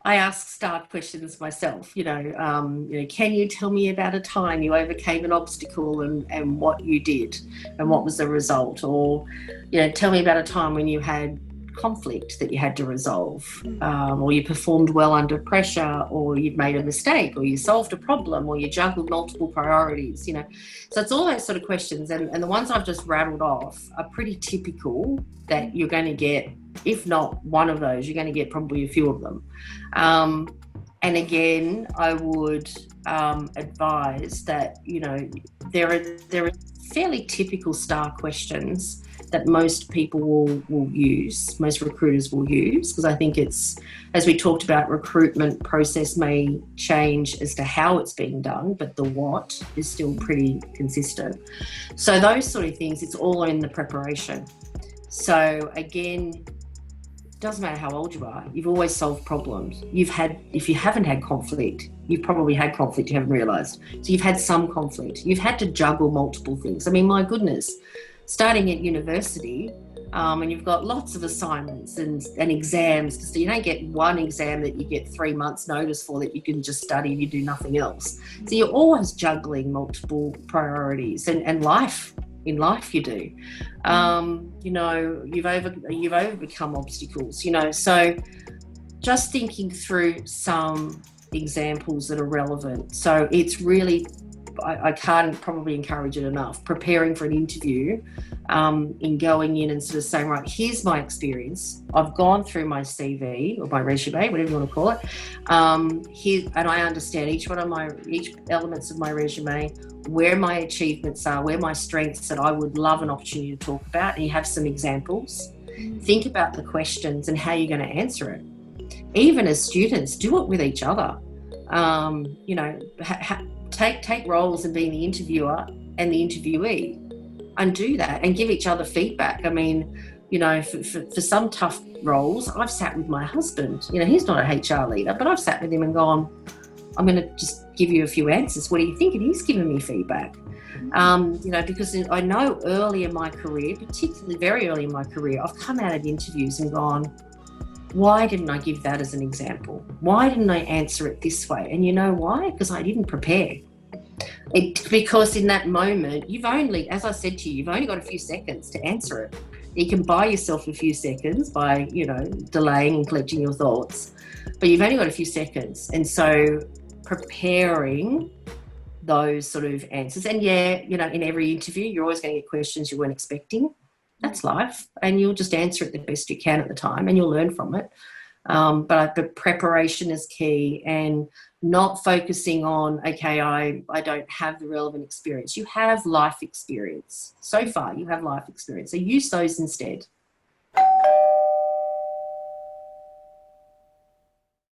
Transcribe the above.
I ask start questions myself. Can you tell me about a time you overcame an obstacle and what you did and what was the result? Or, tell me about a time when you had conflict that you had to resolve, or you performed well under pressure, or you made a mistake, or you solved a problem, or you juggled multiple priorities. So it's all those sort of questions, and the ones I've just rattled off are pretty typical that you're going to get. If not one of those, you're going to get probably a few of them. And again, I would advise that there are fairly typical STAR questions that most people will use, most recruiters will use, because I think it's, as we talked about, recruitment process may change as to how it's being done, but the what is still pretty consistent. So those sort of things, it's all in the preparation. So again, doesn't matter how old you are, you've always solved problems. If you haven't had conflict, you've probably had conflict you haven't realised. So you've had some conflict. You've had to juggle multiple things. I mean, my goodness, starting at university, and you've got lots of assignments and exams. So you don't get one exam that you get 3 months notice for that you can just study and you do nothing else. So you're always juggling multiple priorities, and life. In life you do. You've overcome obstacles, so just thinking through some examples that are relevant. So it's really, I can't probably encourage it enough, preparing for an interview, in going in and sort of saying, right, here's my experience. I've gone through my CV or my resume, whatever you want to call it. And I understand each elements of my resume, where my achievements are, where my strengths that I would love an opportunity to talk about. And you have some examples. Think about the questions and how you're going to answer it. Even as students, do it with each other. Take roles in being the interviewer and the interviewee, and do that and give each other feedback. I mean, for some tough roles, I've sat with my husband. He's not a HR leader, but I've sat with him and gone, I'm going to just give you a few answers. What do you think? And he's given me feedback. Because I know early in my career, particularly very early in my career, I've come out of interviews and gone, why didn't I give that as an example? Why didn't I answer it this way? And you know why? Because I didn't prepare. Because in that moment, as I said to you, you've only got a few seconds to answer it. You can buy yourself a few seconds by, delaying and collecting your thoughts, but you've only got a few seconds. And so preparing those sort of answers. And in every interview, you're always going to get questions you weren't expecting. That's life. And you'll just answer it the best you can at the time and you'll learn from it. But preparation is key, and not focusing on, okay, I don't have the relevant experience. You have life experience. So far, you have life experience. So use those instead.